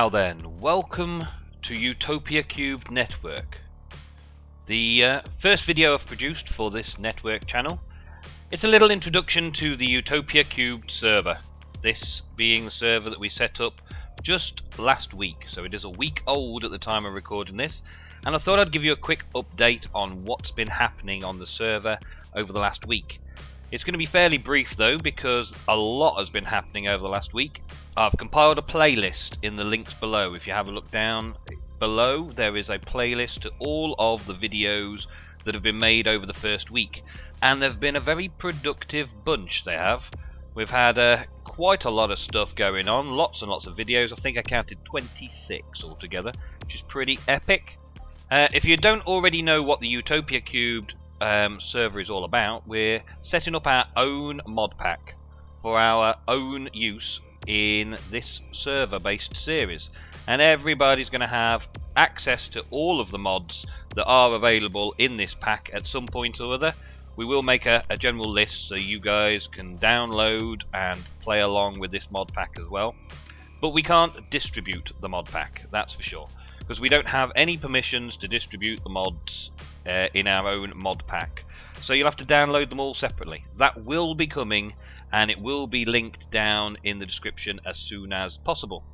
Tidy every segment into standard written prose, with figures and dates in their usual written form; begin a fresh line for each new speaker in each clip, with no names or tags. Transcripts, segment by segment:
Now then, welcome to Utopia³Network, the first video I've produced for this network channel. It's a little introduction to the Utopia³ server, this being the server that we set up just last week, so it is a week old at the time of recording this, and I thought I'd give you a quick update on what's been happening on the server over the last week. It's going to be fairly brief though, because a lot has been happening over the last week. I've compiled a playlist in the links below. If you have a look down below, there is a playlist to all of the videos that have been made over the first week, and they've been a very productive bunch. They have. We've had quite a lot of stuff going on, lots and lots of videos. I think I counted 26 altogether, which is pretty epic. If you don't already know what the Utopia³ server is all about, we're setting up our own mod pack for our own use in this server based series, and everybody's going to have access to all of the mods that are available in this pack at some point or other. We will make a general list so you guys can download and play along with this mod pack as well, but we can't distribute the mod pack, that's for sure, because we don't have any permissions to distribute the mods in our own mod pack. So you'll have to download them all separately. That will be coming, and it will be linked down in the description as soon as possible.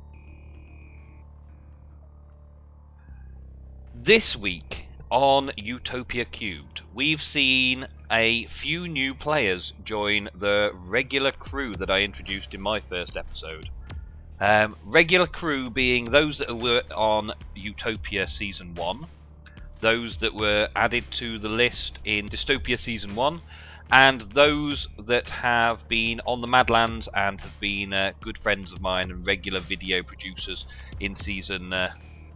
This week on Utopia³, we've seen a few new players join the regular crew that I introduced in my first episode. Regular crew being those that were on Utopia Season 1, those that were added to the list in Dystopia Season 1, and those that have been on the Madlands and have been good friends of mine and regular video producers in Season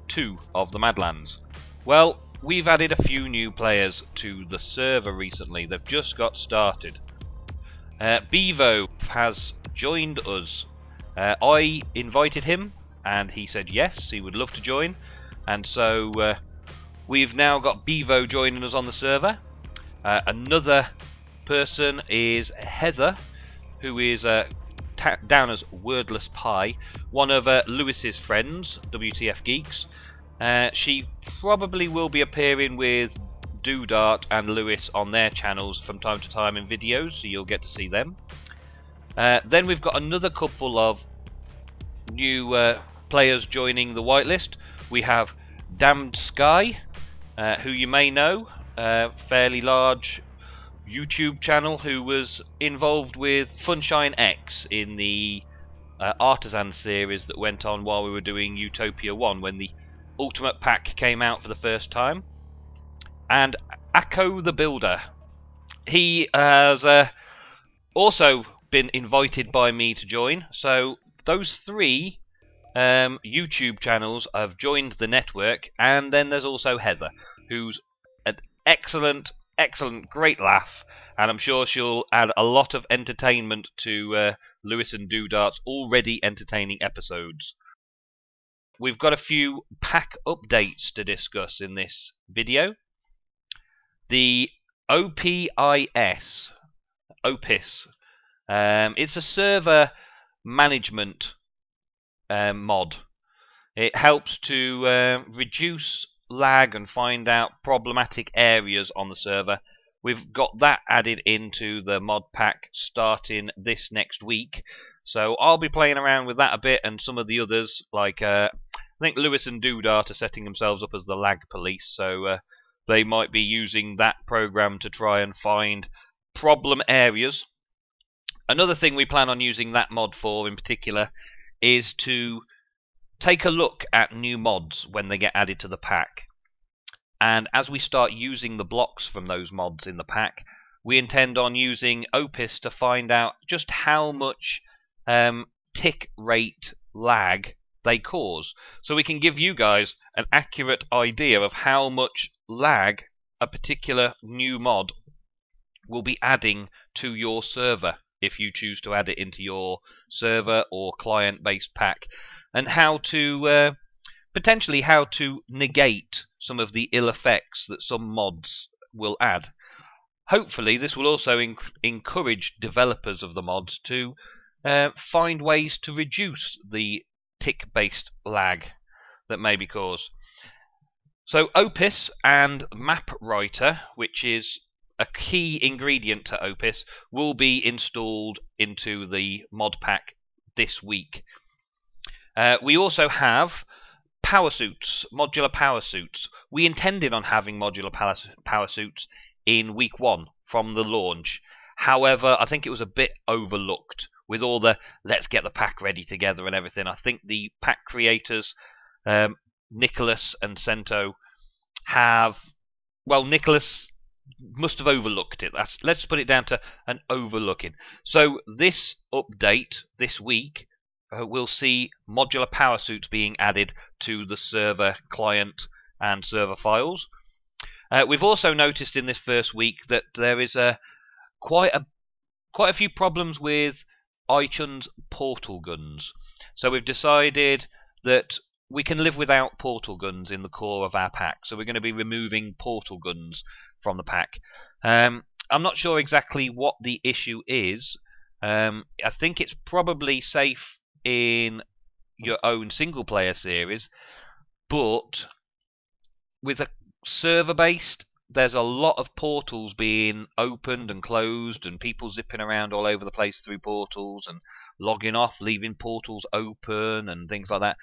2 of the Madlands. Well, we've added a few new players to the server recently. They've just got started. Bevo has joined us. I invited him and he said yes, he would love to join, and so we've now got Bevo joining us on the server. Another person is Heather, who is down as Wordless Pie, one of Lewis's friends, WTF Geeks. She probably will be appearing with Doodart and Lewis on their channels from time to time in videos, so you'll get to see them. Then we've got another couple of new players joining the whitelist. We have Damned Sky, who you may know, fairly large YouTube channel, who was involved with Funshine X in the Artisan series that went on while we were doing Utopia 1 when the Ultimate Pack came out for the first time. And Akko the Builder, he has also been invited by me to join. So those three YouTube channels have joined the network, and then there's also Heather, who's an excellent, great laugh, and I'm sure she'll add a lot of entertainment to Lewis and Doodart's already entertaining episodes. We've got a few pack updates to discuss in this video. The OPIS, it's a server management mod. It helps to reduce lag and find out problematic areas on the server. We've got that added into the mod pack starting this next week, so I'll be playing around with that a bit, and some of the others, like I think Lewis and Doodart are setting themselves up as the lag police, so they might be using that program to try and find problem areas. Another thing we plan on using that mod for in particular is to take a look at new mods when they get added to the pack. And as we start using the blocks from those mods in the pack, we intend on using Opis to find out just how much tick rate lag they cause, so we can give you guys an accurate idea of how much lag a particular new mod will be adding to your server if you choose to add it into your server or client-based pack, and how to potentially how to negate some of the ill effects that some mods will add. Hopefully this will also encourage developers of the mods to find ways to reduce the tick-based lag that may be caused. So Opus and Map Writer, which is a key ingredient to Opus, will be installed into the mod pack this week. We also have power suits, modular power suits. We intended on having modular power suits in week 1 from the launch. However, I think it was a bit overlooked with all the let's get the pack ready together and everything. I think the pack creators, Nicholas and Cento, Nicholas must have overlooked it. Let's put it down to an overlooking. So this update this week we'll see modular power suits being added to the server client and server files. We've also noticed in this first week that there is quite a few problems with iChun's portal guns. So we've decided that we can live without portal guns in the core of our pack. So we're going to be removing portal guns from the pack. I'm not sure exactly what the issue is. I think it's probably safe in your own single player series, but with a server based, there's a lot of portals being opened and closed and people zipping around all over the place through portals and logging off, leaving portals open and things like that.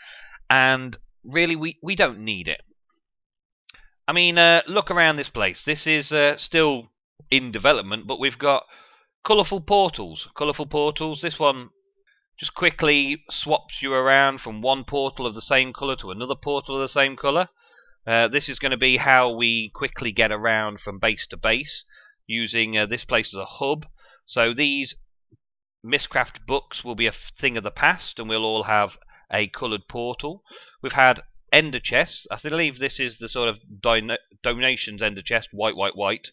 And really we don't need it. I mean, look around this place. This is still in development, but we've got colourful portals. This one just quickly swaps you around from one portal of the same colour to another portal of the same colour. This is going to be how we quickly get around from base to base, using this place as a hub. So these Mistcraft books will be a thing of the past, and we'll all have a coloured portal. We've had ender chests. I believe this is the sort of donations ender chest, white.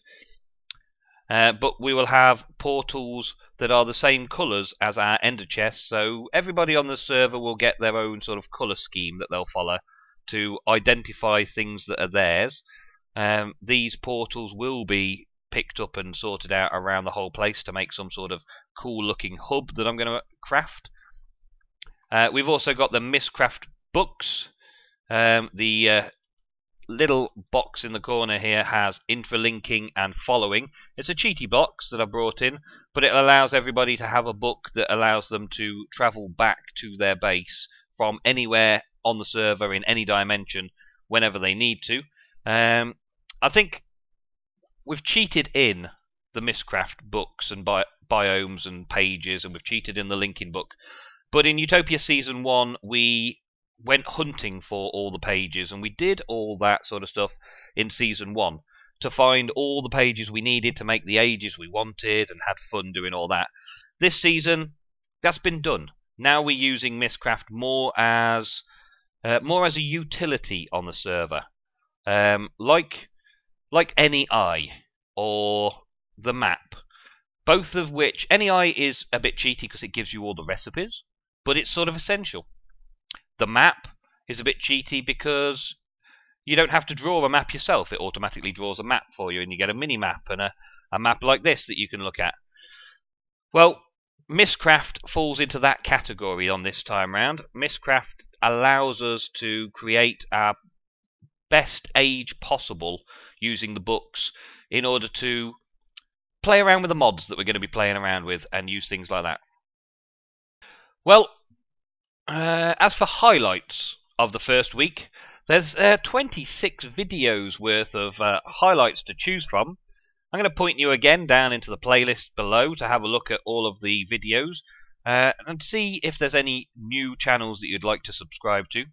But we will have portals that are the same colours as our ender chests, so everybody on the server will get their own sort of colour scheme that they'll follow to identify things that are theirs. These portals will be picked up and sorted out around the whole place to make some sort of cool looking hub that I'm going to craft. We've also got the Mistcraft books. The little box in the corner here has intralinking and following. It's a cheaty box that I've brought in, but it allows everybody to have a book that allows them to travel back to their base from anywhere on the server in any dimension whenever they need to. I think we've cheated in the Mistcraft books and biomes and pages, and we've cheated in the linking book. But in Utopia Season 1, we went hunting for all the pages, and we did all that sort of stuff in Season 1 to find all the pages we needed to make the ages we wanted, and had fun doing all that. This season, that's been done. Now we're using Mistcraft more as a utility on the server, like NEI or the map, both of which NEI is a bit cheaty because it gives you all the recipes, but it's sort of essential. The map is a bit cheaty because you don't have to draw a map yourself. It automatically draws a map for you, and you get a mini-map and a map like this that you can look at. Well, Mistcraft falls into that category on this time round. Mistcraft allows us to create our best age possible using the books in order to play around with the mods that we're going to be playing around with and use things like that. Well, as for highlights of the first week, there's 26 videos worth of highlights to choose from. I'm going to point you again down into the playlist below to have a look at all of the videos and see if there's any new channels that you'd like to subscribe to.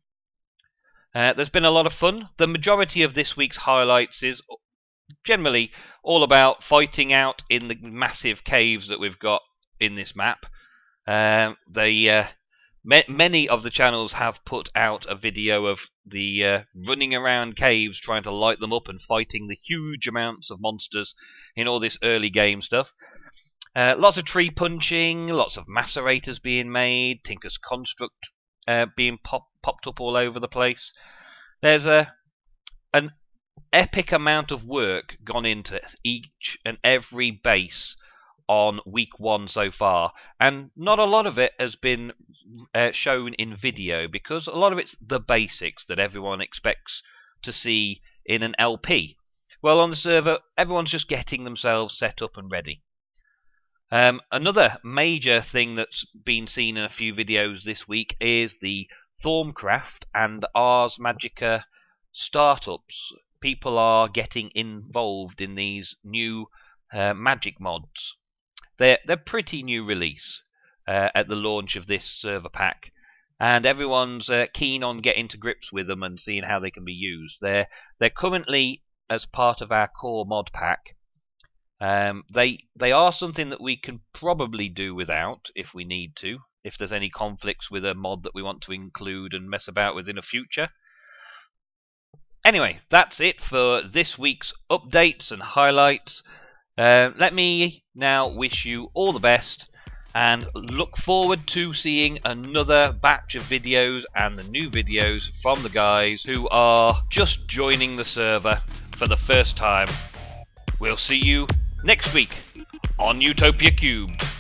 There's been a lot of fun. The majority of this week's highlights is generally all about fighting out in the massive caves that we've got in this map. Many of the channels have put out a video of the running around caves, trying to light them up and fighting the huge amounts of monsters in all this early game stuff. Lots of tree punching, lots of macerators being made, Tinker's Construct being popped up all over the place. There's an epic amount of work gone into each and every base on week 1 so far, and not a lot of it has been shown in video, because a lot of it's the basics that everyone expects to see in an LP. Well, on the server, everyone's just getting themselves set up and ready. Another major thing that's been seen in a few videos this week is the Thorncraft and Ars Magica startups. People are getting involved in these new magic mods. They're pretty new release at the launch of this server pack, and everyone's keen on getting to grips with them and seeing how they can be used. They're currently as part of our core mod pack. They are something that we can probably do without if we need to, if there's any conflicts with a mod that we want to include and mess about with in the future. Anyway, that's it for this week's updates and highlights. Let me now wish you all the best and look forward to seeing another batch of videos and the new videos from the guys who are just joining the server for the first time. We'll see you next week on Utopia Cubed.